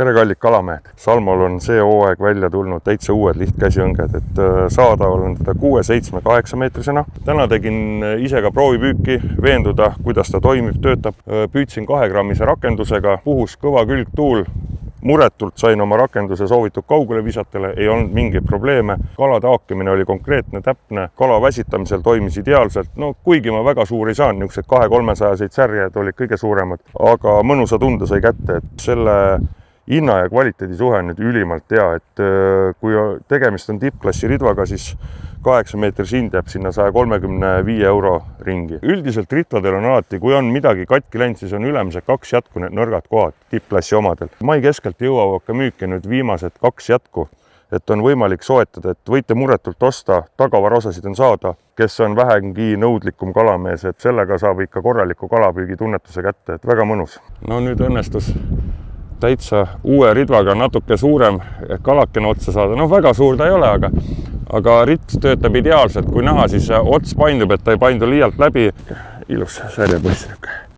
tere kallid kalamehed! Salmol on see hooaeg välja tulnud täitsa uued lihtkäsiõnged, et saadaval on teda 6, 7, 8 meetrisena. Täna tegin ise ka proovipüüki, veenduda, kuidas ta toimib, töötab. Püüdsin 2-grammise rakendusega, puhus kõva külgtuul. Muretult sain oma rakenduse soovitud kaugele visatele, ei olnud mingeid probleeme. Kalade haakimine oli konkreetne, täpne, kala väsitamisel toimis ideaalselt. No kuigi ma väga suuri saan, niisugused 200-300 särjed olid kõige suuremad, aga mõnusa tunde sai kätte, et selle hinna ja kvaliteedi suhe on nüüd ülimalt hea, et kui tegemist on tippklassi ridvaga, siis 8 meetris hind jääb sinna 135 euro ringi. Üldiselt ritvadel on alati, kui on midagi katki läinud, siis on ülemised 2 jätku need nõrgad kohad tippklassi omadel. Mai keskelt jõuavad ka müüki nüüd viimased 2 jätku, et on võimalik soetada, et võite muretult osta, tagavaraosasid on saada, kes on vähengi nõudlikum kalamees, et sellega saab ikka korraliku kalapüügi tunnetuse kätte, et väga mõnus. No nüüd õnnestus täitsa uue ridvaga natuke suurem kalakene otsa saada. No väga suur ta ei ole, aga rits töötab ideaalselt. Kui näha, siis ots paindub, et ta ei paindu liialt läbi. Ilus särjepoiss.